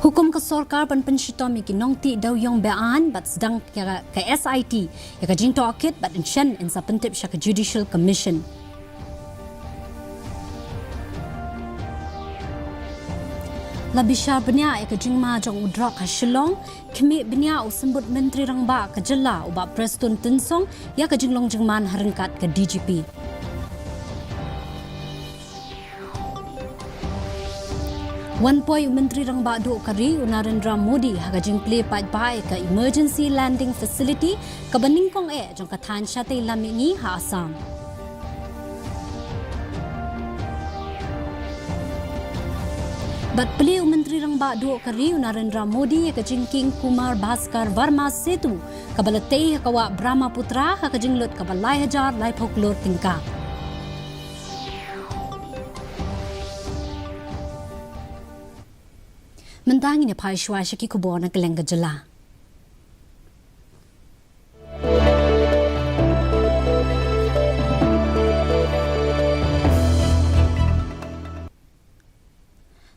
Hukum ke sorkar ban pensyutom ki nong ti daw yong bean bat sedang ke SIT ya ka jing tokit bat insyan in sa pentip sya ke Judicial Commission. Labi sya benya ya ka jing ma jong udrak ka Shillong kemi benya usembut menteri rangba ke jela uba Preston Tensong ya ka jing long jengman harengkat ke DGP. One point Menteri Rangba Do Kari Narendra Modi hagajing play pai ke emergency landing facility ke Beningkong jong katan syate lamingi ha Assam. Bat play Menteri Rangba Do Kari Narendra Modi hagajing King Kumar Bhaskar Varma Setu ke balatei kawa Brahmaputra hagajing lut ke balai hajar lai phoklor tingka. Mentang ini pai shwa shaki kubor na keleng gejala.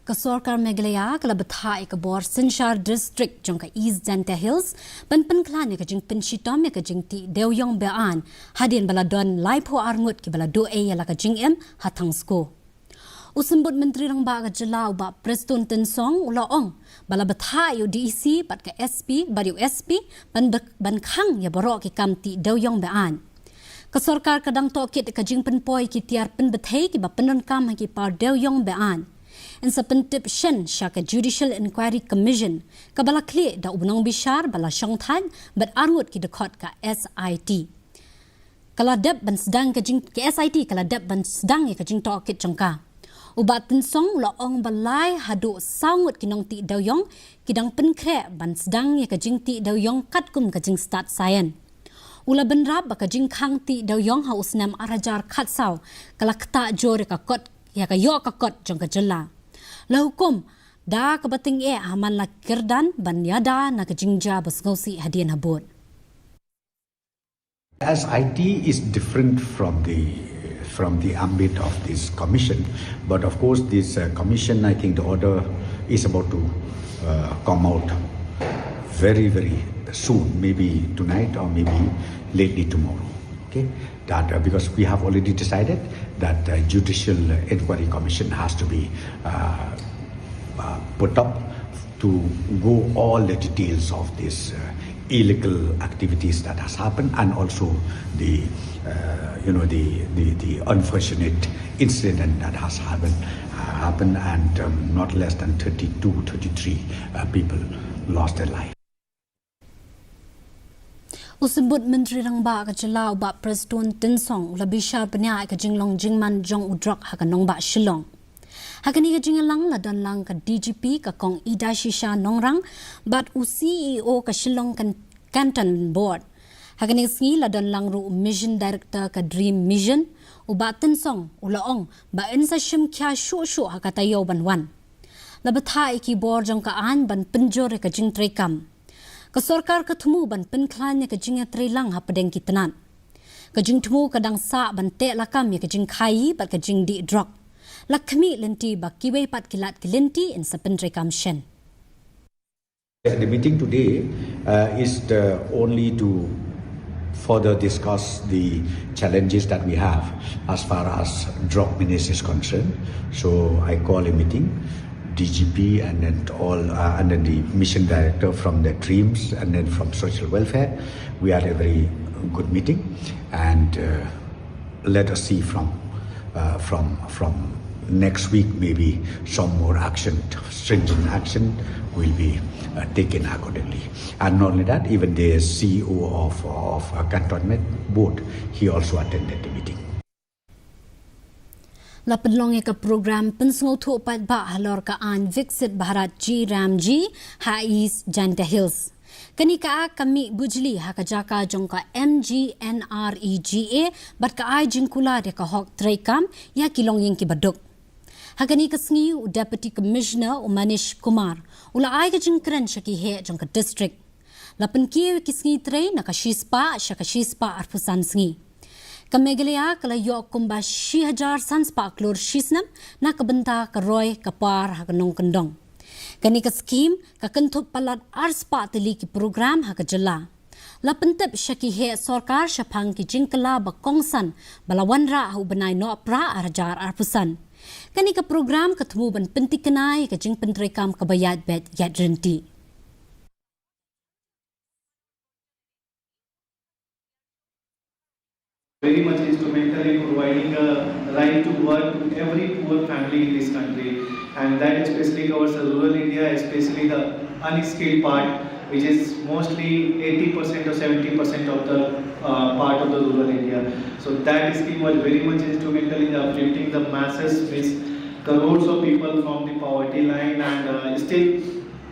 Kesorkar Meghalaya kala bethai ke bor Sinshar District jong ka East Janta Hills ban klan ya ka jing penshitom ya ka jing ti dewyong bean hadin baladon laipo arngut ki balado ya la ka jing hatang sko. Usembut Menteri Rangba ke Jelau ba Preston Tensong ulaong bala bathai yu DEC pat ke SP bariu SP ban khang ya borok ki kamti dawyong bean. Kesorkar kadang tokit ke jing penpoi ki tiar pen bethai ki ba penon kam ki par dawyong bean. In sa pentip shen sya ke Judicial Inquiry Commission ka bala kli da ubnong bishar bala syongthan bat arngut ki dekot ka SIT. Kaladep ban sedang ke jing ke SIT kaladep ban sedang ya ke jing tokit jongka. Ubat Tensong laong balai hadu sangut kinong ti dawyong kidang penkre ban sedang ya kajing ti dawyong katkum kajing start sayan. Ula benrab ba kajing khang ti dawyong ha usnam arajar khatsau kala kta jore ka kot ya ka yo ka kot jong ka jela. La hukum da ka bating haman la kerdan ban yada na kajing ja basngausi hadian habot. As IT is different from the ambit of this commission, but of course this commission, I think the order is about to come out very soon, maybe tonight or maybe lately tomorrow. Okay, that because we have already decided that Judicial Inquiry Commission has to be put up to go all the details of this illegal activities that has happened and also the unfortunate incident that has happened and not less than 33 people lost their life. Usembut Menteri Rangba ke Jelau ba Preston Tensong labisha penya ke jinglong jingman jong udrak ha kanong ba Shillong. Hakani ka jingalang ladan lang ka DGP ka kong Ida Shisha Nongrang bat CEO ka Shillong Canton Board. Hakani sngi ladan lang ru Mission Director ka Dream Mission ubat Tensong ulaong ba ensa shim kya shu hakatayo banwan. Labathai ki board jong ka an ban penjore ka jing trekam. Ka sorkar ka thumu ban penklan ka jing trelang ha padeng kitanan. Ka jing thumu kadang sa ban te lakam ka jing khai bat ka jing di drop. Lakmi lenti bakiwe pat kilat kilenti in sa pentrekam shen. The meeting today is only to further discuss the challenges that we have as far as drug menace is concerned. So I call a meeting, DGP and then and then the mission director from the Dreams and then from social welfare. We had a very good meeting and let us see from next week maybe some more action, stringent action will be taken accordingly. And not only that, even the CEO of Cantonment Board, he also attended the meeting. La penlong ka program pensngo thu pat ba halor ka an Viksit Bharat G Ramji ha East Janta Hills. Kani ka kami bujli ha ka jaka jong ka MGNREGA bat ka ai jingkula de ka hok trekam ya kilong yeng ki baduk. Hakani kasngi Deputy Commissioner Manish Kumar ula ai ka jingkran shaki he jong ka district. La penki kisngi tre na ka shispa arpusan sngi. Ka Meghalaya kala yo kumba 6,000 sanspa klor shisnam na kabenta ka roy kapar ha kanong kendong. Kani ka skim ka kentup palat arspa tili ki program ha ka jela. La pentep syakihe sorkar syapang ki jingkala bakongsan balawan ra hu benai no pra arjar arpusan. Kani ka program ketemu ban pentikenai ka jing pentrekam kebayat bet yat renti. Very much instrumental in providing a right to work to every poor family in this country, and that especially covers the rural India, especially the unskilled part, which is mostly 80% or 70% of the part of the rural India. So that scheme was very much instrumental in uplifting the masses, means crores of people from the poverty line, and still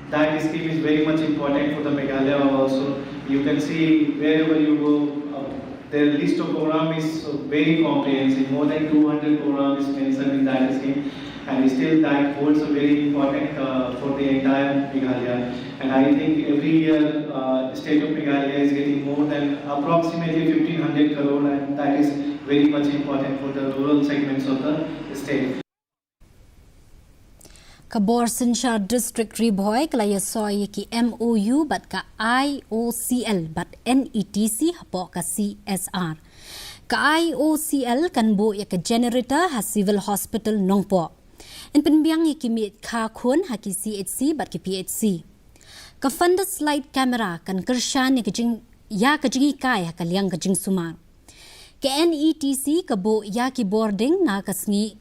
that scheme is very much important for the Meghalaya also. You can see wherever you go, their list of programs is very comprehensive. More than 200 programs is mentioned in that scheme, and still that holds a very important for the entire Meghalaya. And I think every year state of Meghalaya is getting more than approximately 1500 crore, and that is very much important for the rural segments of the state. Kabor Sinshar District Riboy kalaya soy ki MOU bat ka IOCL bat NETC hapo ka CSR. Ka IOCL kan bo ya ka generator ha civil hospital nongpo. In penbiang ya ki mit ka khun ha ki CHC bat ki PHC. Ka funda slide camera kan kershan ya ka jingi kai ha ka liang ka jing sumar. Ka NETC ka bo ya ki boarding na kasngi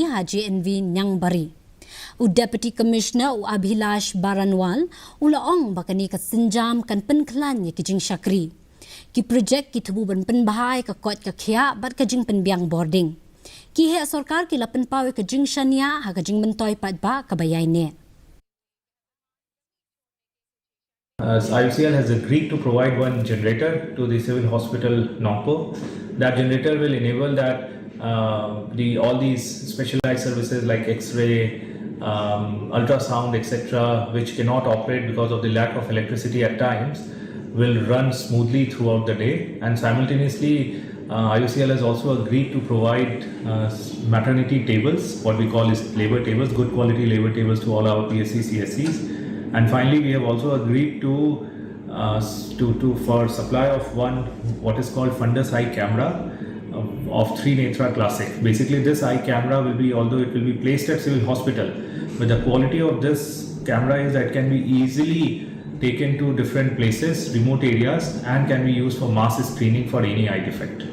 ha JNV Nyang Bari. Deputy Commissioner Abhilash Baranwal ulaong bakani ka sinjam kan penklan ya kijing syakri. Ki projek ki tububan penbahai ka kot ka khia bat ka jing penbiang boarding. Ki he sarkar ki lapen pawe ka jing shania ha ka jing mentoy pat ba ka bayai ne. IOCL has agreed to provide one generator to the civil hospital Nongpo. That generator will enable that all these specialized services like X-ray, ultrasound, etc., which cannot operate because of the lack of electricity at times, will run smoothly throughout the day. And simultaneously, IOCL has also agreed to provide maternity tables, what we call is labor tables, good quality labor tables to all our PSCs, CSCs. And finally, we have also agreed to for supply of one what is called fundus eye camera of 3 Netra Classic. Basically, this eye camera will be, although it will be placed at civil hospital, but the quality of this camera is that it can be easily taken to different places, remote areas, and can be used for mass screening for any eye defect.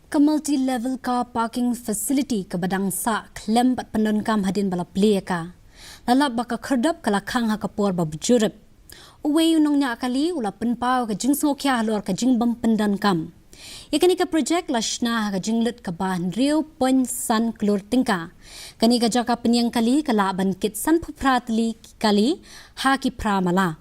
Ka multi-level car parking facility ka badang sa klem bat pendonkam hadin bala play ka. Lalap baka kerdap kalakang ha kapor babjurep. Uwe unong nya akali ula penpau ka jing sokya halor ka jing bam pendonkam. Ikani ka project lashna ka jing lut ka bahan rio pon san klur tingka. Kani ka jaka penyang kali kalaban kit san pupratli kali ha ki pramala.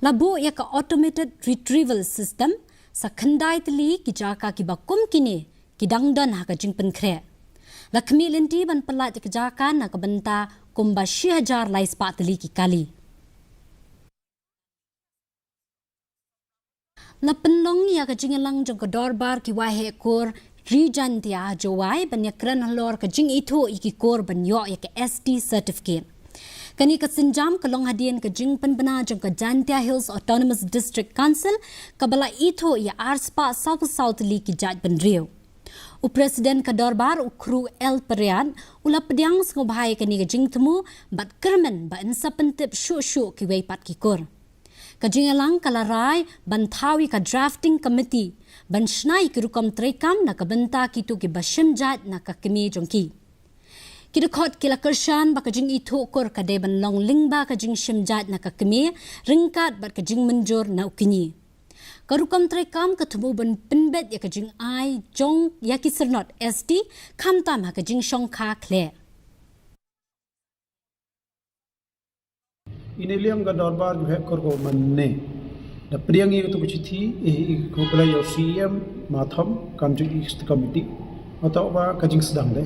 Labo ya ka automated retrieval system sa khandai tli ki jaka ki bakum kini ki dangdan ha ka jing penkre. Lakmi lenti ban pelat ki jaka na ka benta kumba 6,000 lais patli ki kali. La penlong ya ka jingalang jong ka dorbar ki wahe kor rijan tia jowai ban ya kran halor ka jing ito iki kor ban yo ya ka ST certificate. Kani ka sinjam kalong hadian ka jing penbana jong ka Jantia Hills Autonomous District Council kabala ito ya arspa south li ki jat ban rio. U Presiden ka dorbar ukru El Perian ula pediang ngobhai kani ka jing temu bat kermen ba insa pentip shu ki wei pat ki kor. Kajingalang kalarai bantawi ka drafting committee ban shnai ki rukam trekam na kabenta kitu ki bashimjat na kakimi jongki. Kidukot kila kershan ba kajing itu kor kade ban long lingba kajing shimjat na kakimi ringkat bat kajing menjur na ukini. Karukam trekam ketemu ban penbet ya kajing ai jong ya ki sernot ST kamtam ha kajing shongka kle. Iniliam ga dorbar juhe korgo manne da priyangi to kuchithi e ko bla yo CM matham kamjung ist committee atau ba kajing sedang de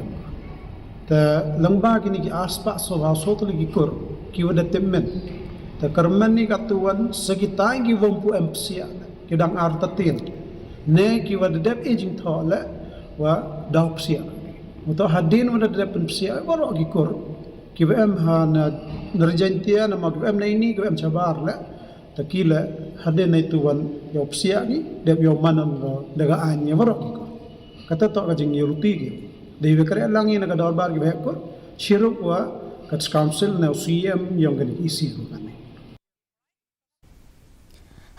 ta lamba kini ki aspa so ba so to lagi kur ki wada temmen ta karman ni katuan sekitai ki wompu empsia ki dang artatin ne ki wada dep aging thole wa daupsia atau hadin wada dep empsia baru ki kur KBM na nerjantia nama KBM na ini KBM cabar la takila hade na ituan yopsia ni deb yomanan daga anya barok kata to ka jing yuruti ge dewe kare langi na ka dorbar ge ko shiruk wa kats council na CM yang gani isi ko kani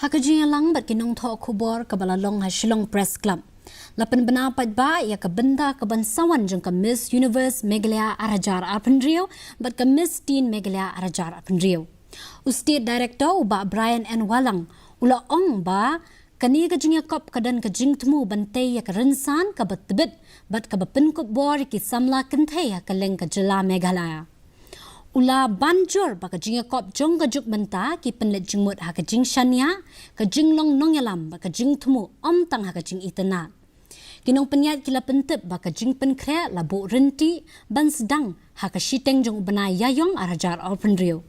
Hakajing lang bat kinong tho khubor kabalalong ha Shillong Press Club lapan benapat ba ya ka benda kebansawan jeng ka Miss Universe Meghalaya Arajar Arpandrio bat ka Miss Teen Meghalaya Arajar Arpandrio State Director uba Brian N. Walang ula ong ba kani ka jing yakop kadan ka jing temu bantay ya ka rensan ka batbit bat ka bapin ko bor ki samla kentay ya ka leng ka jela Meghalaya Ula banjur baka jing yakop jong ka juk banta ki penlet jingmut ha ka jing shania ka jing long nong yalam baka jing temu om tang ha ka jing itana Kinong penyat kila pentep baka jing pen kre labu renti ban sedang ha ka shiteng jong benai yayong Arajar Arpandrio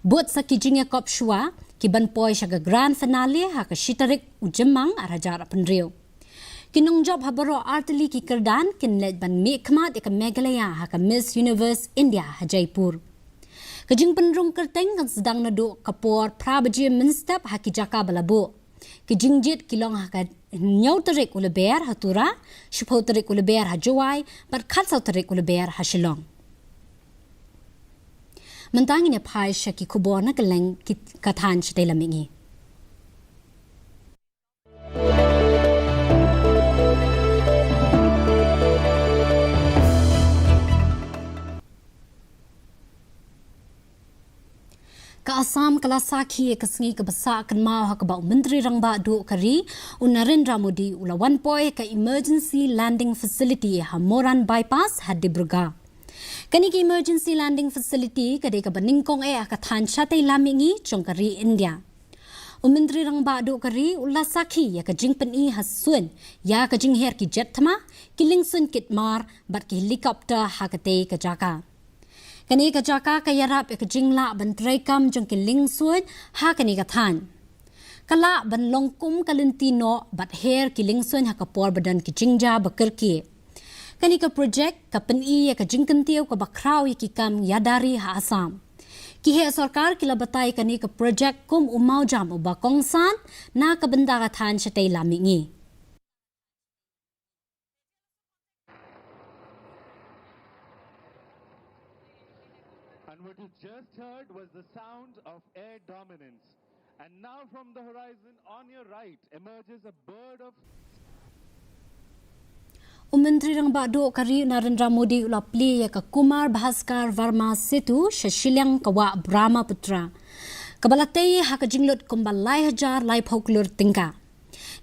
Buat saki jing yakop shua ki ban poi syaga grand finale ha ka shitarik ujemang Arajar Arpandrio Kinong job habaro artili ki kerdan kinlet ban mikmat ka Meghalaya ha ka Miss Universe India ha Jaipur Kajing penrung kerteng kan sedang nadu kapor prabaji minstep ha ki jaka balabu Kijing jit kilong ha ka nyau terik ule ber ha tura shupau terik ule ber ha jawai bat khatsau terik ule ber ha Shillong Mentang ini pai syaki kubor na keleng katan syatay lamingi Ka Assam kala sakhi kesengi ke besa kan mau ha ka menteri rangba du kari Narendra Modi ula 1 poi ka emergency landing facility ha Moran bypass ha Dibruga Kani ki emergency landing facility kade ka baningkong ka than chatai lamingi chongkari India Menteri rangba du kari ula sakhi ya ka jingpen I hasun ya ka jing her ki jet thama ki lingsun kitmar bat ki helicopter ha ka te ka jaka Kani ka jaka ka yarap ka jingla ban traikam jong ki lingsun ha kani ka than Kala ban longkum kalintino bat her ki lingsun ha ka por badan ki jingja bakar ki Kani ka project ka pen-i ya ka jingkantiw ka bakraw ya ki kam yadari ha Assam Ki he sarkar kila batay kani ka project kum umaw jam o bakongsan na ka benda ka than syatay lamingi And what you just heard was the sound of air dominance. And now from the horizon on your right emerges a bird of... Menteri rang bado kari Narendra Modi ula pli ya ka Kumar Bhaskar Varma Setu Shashilyang kawa Brahmaputra. Kabalatay ha ka jinglot kumbalay hajar lai phoklur tingka.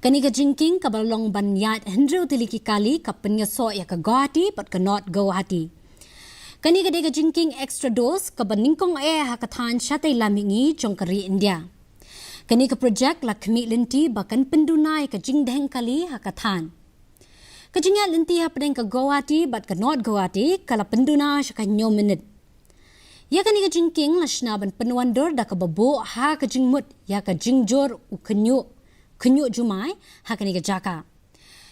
Kani ka jingking kabalong banyat hendrew tiliki kali ka penyaso ya ka Guwahati pat ka not Guwahati. Kani ka dega jingking extra dose ka baningkong ha ka than syatay lamingi chongkari India. Kani ka project la khmi linti bakan pendunay ka jingdeng kali ha ka than. Kajingat linti ha pedeng ka Guwahati bat ka not Guwahati kala penduna syaka nyo minute. Ya kani ka jingking la shna ban penwandor da ka babo ha ka jingmut ya ka jingjor u kenyu jumai ha kani ka jaka.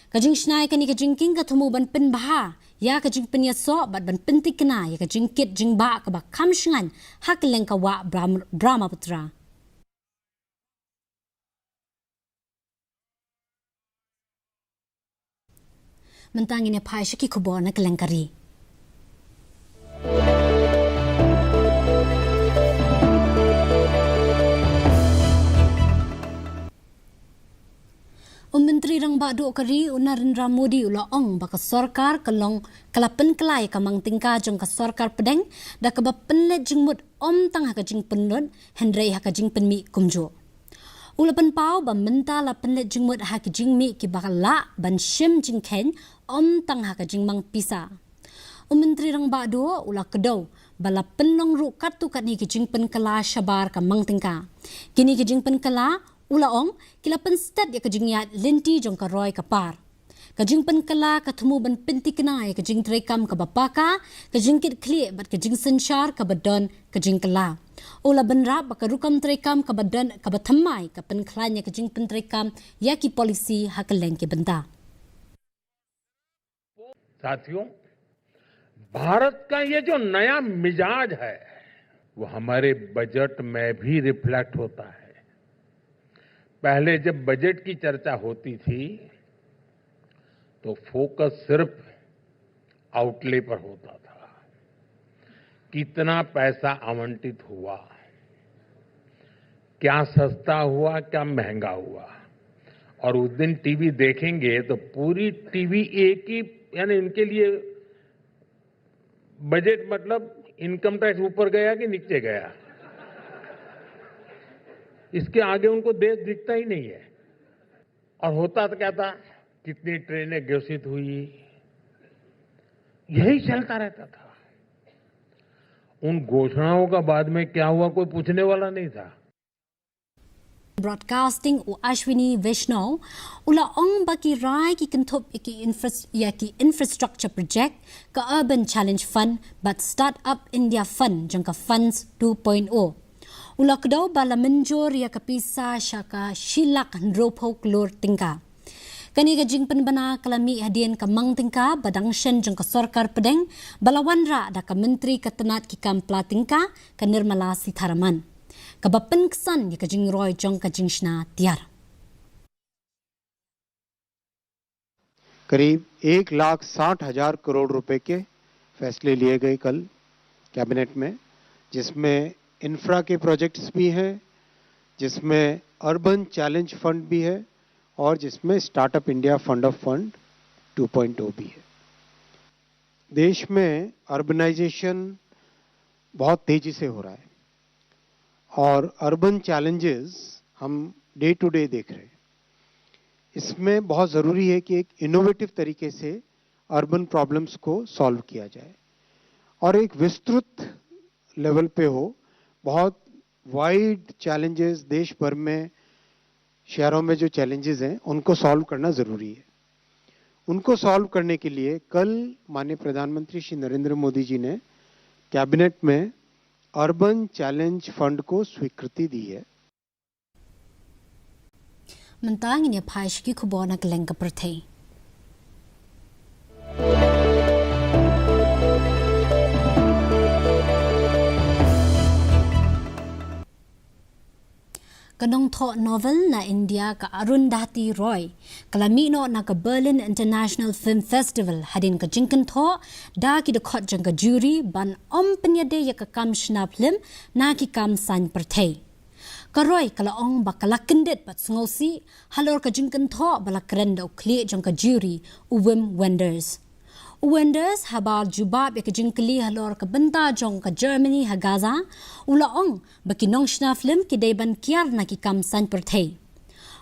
Kajing shnai kani ka jingking ka thumu ban pen baha ya ka jing penyaso bat ban pentik kena ya ka jingkit jingba ka ba kamshingan ha keleng ka wa Brahmaputra. Mentang ini pai syaki kubor na kelengkari. Menteri rang bado kari Narendra Modi ula ong baka sarkar kalong kalapen kelai kamang tingka jong ka sarkar pedeng da ka bapenlet jingmut om tang ha ka jing penlon hendrei ha ka jing penmi kumjo. Ula pen pau ba menta la penlet jingmut ha ka jing mi ki bakala ban shim jing ken om tang ha ka jing mang pisa. Menteri rang bado ula kedau bala penlong ru kartu kat ni ki jing pen kala shabar ka mang tingka. Kini ki jing pen kala ula ong kila pen stat ya ka jing yat linti jong ka roy ka par. Ka jing pen kala ka thumu ban pinti kenai ka jing trekam ka bapaka ka jing kit kli bat ka jing senshar ka badon ka jing kala. Ola benrap ka rukam trekam ka badan ka bathamai ka pen khlanya ka jing pen trekam ya ki policy ha ka leng ki benda. साथियों भारत का ये जो नया मिजाज है वो हमारे बजट में भी रिफ्लेक्ट होता है। पहले जब बजट की चर्चा होती थी तो फोकस सिर्फ आउटले पर होता था, कितना पैसा आवंटित हुआ, क्या सस्ता हुआ, क्या महंगा हुआ। और उस दिन टीवी देखेंगे तो पूरी टीवी एक ही, यानी इनके लिए बजट मतलब इनकम टैक्स ऊपर गया कि नीचे गया, इसके आगे उनको देश दिखता ही नहीं है। और होता तो क्या था, कितनी ट्रेनें घोषित हुई, यही चलता रहता था। उन घोषणाओं का बाद में क्या हुआ कोई पूछने वाला नहीं था। Broadcasting u Ashwini Vishnu ula ong baki rai ki kentup ki infrastructure project ka Urban Challenge Fund but Startup India Fund jangka Funds 2.0 ula kedau bala menjor ya kapisa syaka shilak ndropo klor tingka kani ka jing penbana kalami hadian ka mang tingka badang shen jangka sarkar pedeng balawan ra da ka menteri ketenat ki kampla tingka ka Nirmala Sitharaman Kabapan kesan di kajing roy jong kajing shna tiar. करीब 1,60,000 करोड़ रुपए के फैसले लिए गए कल कैबिनेट में, जिसमें इंफ्रा के प्रोजेक्ट्स भी हैं, जिसमें अर्बन चैलेंज फंड भी है और जिसमें startup India fund of fund 2.0 भी है। देश में अर्बनाइजेशन बहुत तेजी से हो रहा है और अर्बन चैलेंजेस हम डे टू डे देख रहे हैं। इसमें बहुत ज़रूरी है कि एक इनोवेटिव तरीके से अर्बन प्रॉब्लम्स को सॉल्व किया जाए और एक विस्तृत लेवल पे हो। बहुत वाइड चैलेंजेस देश भर में, शहरों में जो चैलेंजेस हैं उनको सॉल्व करना ज़रूरी है। उनको सॉल्व करने के लिए कल माननीय प्रधानमंत्री श्री नरेंद्र मोदी जी ने कैबिनेट में अर्बन चैलेंज फंड को स्वीकृति दी है। Mentang ini paish ki kubona keleng ke pertai. Kanong tho novel na India ka Arundhati Roy kalami no na ka Berlin International Film Festival hadin ka jingkan tho da ki de khot jang ka jury ban om penyade ya ka kam shna film na ki kam san pertai. Karoy kala ong bakala kendet bat ngosi halor ka jingkan tho bala krenda u kli jang ka jury uwim wenders. Wenders habal jubab ya ka jingkli halor ka benta jong ka Germany ha Gaza ula ong baki nong shna film ki day ban kiar na ki kam san pertai.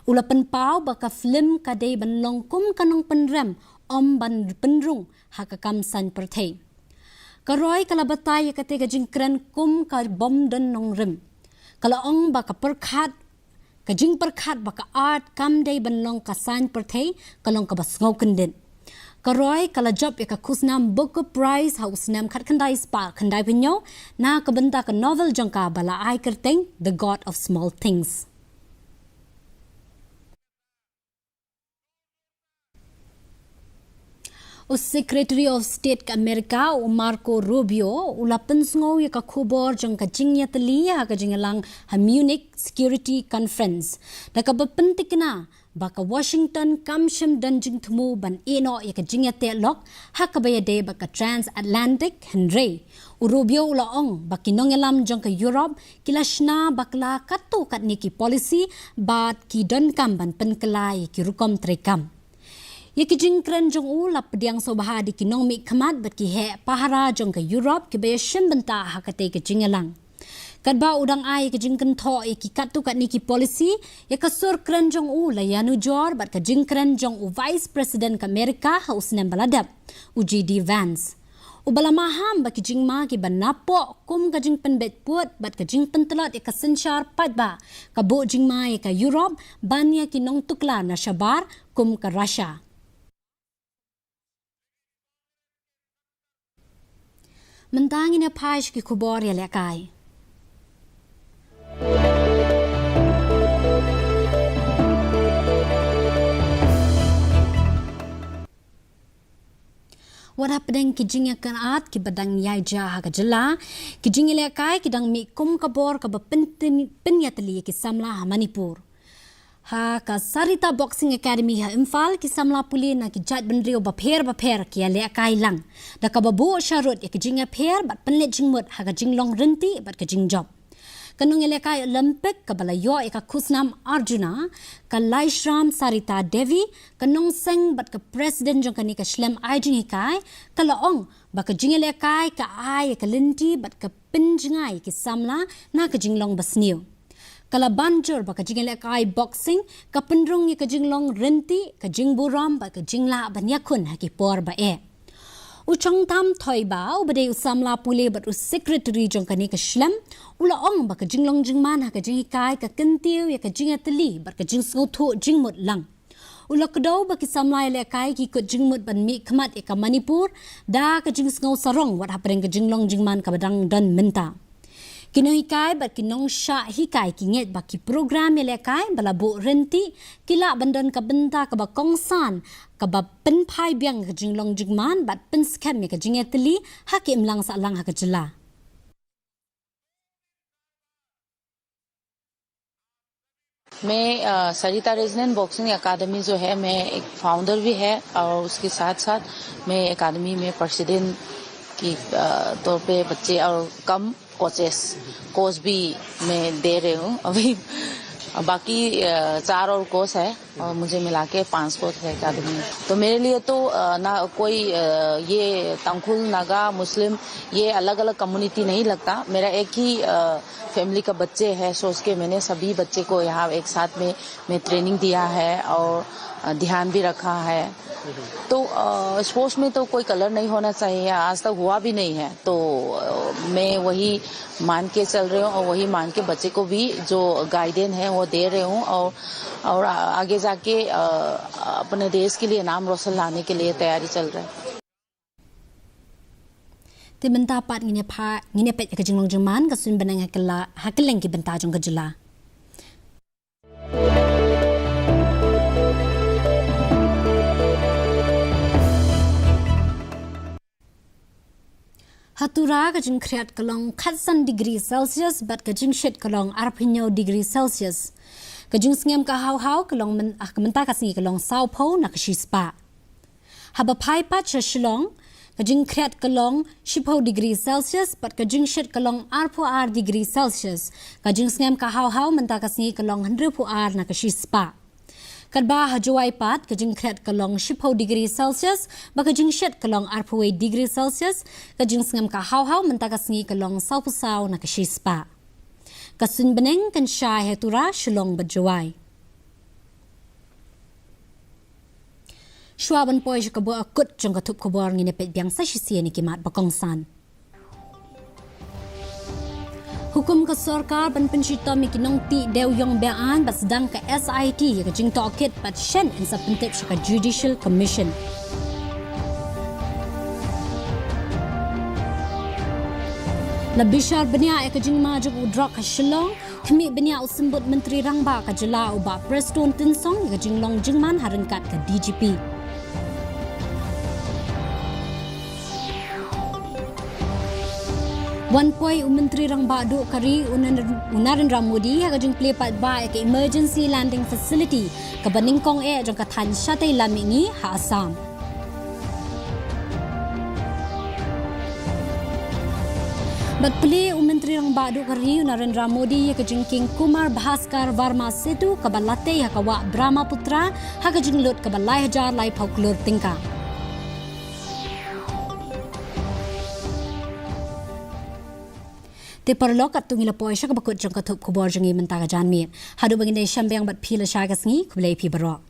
Ula penpau baka film ka day ban longkum kanong penrem om ban penrung ha ka kam san pertai. Karoy kala batay ya ka te ka jingkren kum ka bom dan nong rem. Kalau ong baka perkat, kajing perkat baka art kam day banlong kasan pertai kalong kabas ngau kendin. Karoy kala job ya ka kusnam book prize house nam kat kendai spa kendai pinyo na kabenta ka novel jangka bala ai kerteng The God of Small Things. O Secretary of State ka Amerika o Marco Rubio ulapan sngo ya ka khubor jang ka jingya taliya ka jingalang ha Munich Security Conference da ka bapentik na baka Washington kamshim dan jing thumu ban eno ya ka jingya te lok ha ka bayade baka Transatlantic Henry o Rubio ulaong baki nongelam jang ka Europe kilashna bakla katu kat niki policy bat ki don kam ban penkelai ki rukom trekam. Ye ki jingkren jong u lap pediang sobaha di kinong mi khamat bat ki he pahara jong ka Europe ki baya shim benta ha ka te ka jingalang. Kadba udang ai ka jingken tho e ki katu kat ni ki policy ye ka sur kren jong u la yanu jor bat ka jingkren jong u Vice President ka Amerika ha usnem baladap u JD Vance. U bala maham ba ki jingma ki banapo kum ka jing penbet puat bat ka jing pentelot e ka senshar pat ba ka bo jingma e ka Europe ban ya ki nong tukla na shabar kum ka Russia. Mentangin na paish ki kubor ya lekai. Wada pedang kijing akan at ki badang yai jah ka jela kijing ile kai kidang mi kum kabor ka penyatli ki samla Manipur. Ha ka Sarita Boxing Academy ha Imphal ki samla puli na ki jat benrio bapher ki ale kai lang. Da ka babu sharut ya kijing apher bat penlet jingmut ha ka jinglong renti bat ka jingjop. Kanung elekai Olympic kabalayo eka kusnam Arjuna ka Laishram Sarita Devi kanung seng bat ka president jong kani ka shlem ai jing hikai ka laong ba ka jing elekai ka ai ka linti bat ka pinjngai ki samla na ka jinglong basniu kala banjur ba ka jing elekai boxing ka pendrung ka jinglong renti ka jingburam ba ka jingla banyakun ha ki por ba e Uchang tam thoi ba ubade usamla pule bat secretary jong kani ka shlem ula ong ba ka jinglong jingman ha ka jingikai ka kentiu ya ka jingatli ba ka jingsgo tho jingmut lang ula kdo ba ki samla le kai ki ko jingmut ban mi khmat e ka Manipur da ka jingsgo sarong wat ha preng ka jinglong jingman ka badang dan menta Kinohikai bat kinong sya hikai kinget ba ki program le kai bala bu renti kila bandan ka benta ka ba kongsan ka ba penpai biang ka jinglong jingman bat pen scam ka jingetli hakim lang sa lang ha ka jela मैं सरिता resident boxing academy जो है मैं एक फाउंडर भी है और उसके साथ साथ मैं एकेडमी में प्रेसिडेंट की तौर पे बच्चे और कम कोच भी मैं दे रही हूँ अभी बाकी 4 और कोच है और मुझे मिला के 5 कोच है एकेडमी में तो मेरे लिए तो ना कोई ये तंगखुल नागा मुस्लिम ये अलग अलग कम्युनिटी नहीं लगता मेरा एक ही फैमिली का बच्चे है सोच के मैंने सभी बच्चे को यहाँ एक साथ में मैं ट्रेनिंग दिया है और ध्यान भी रखा है तो स्पोर्ट्स में तो कोई कलर नहीं होना चाहिए आज तक हुआ भी नहीं है तो मैं वही मान के चल रही हूँ और वही मान के बच्चे को भी जो गाइडेंस है वो दे रही हूँ और आगे जाके अपने देश के लिए नाम रोशन लाने के लिए तैयारी चल रहा है Ti benta pat ngine pet ka jinglong jingman ka sun benang hakeleng ki benta jong ka jela Hatura ka jing kreat kalong 80 degree Celsius bat ka jing shet kalong 40 degree Celsius ka jing sngem ka haw kalong menta ka singi kalong Sao Po na ka shispa haba pai pat shilong ka jing kreat kalong 10 degree Celsius bat ka jing shet kalong 4 degree Celsius ka jing sngem ka haw menta ka singi kalong 100 na ka shispa Kadba hajuai pat ka jing kret kalong 10 degree Celsius ba ka jing shet kalong 4 degree Celsius ka jing sngam ka haw menta ka singi kalong 20 na ka shispa ka sun beneng kan sha hetura shilong bajuai Shwaban poi ka bo akut jong ka thup ko bor ngine pet biang sa shisi ni kimat bakong san Hukum ke sarkar ban pensyita mi kinong ti deu yong bean bas sedang ke SIT ka jing tokit pat shen in sa pentip ka Judicial Commission. Labishar benia ka jing majug udrak ka shilong kami benia usimbut menteri rangba ka jela uba Preston Tinsong ka jing long jingman harengkat ka DGP. One point Menteri Rang Badu Kari Narendra Modi ka jing play pat ba ke emergency landing facility ka Baningkong jong ka than Shatai Lamingi ha Assam. But play Menteri Rang Badu Kari Narendra Modi ka jing King Kumar Bhaskar Varma Setu ka balate ha ka wa Brahmaputra ha ka jing lot ka balai hajar lai pauklur tingka. Te parlok at tungila po siya kabakot jang kathup kubor jang imenta ka janmi. Hado bagin day siyambang bat pila siya kasngi kublay pi baro.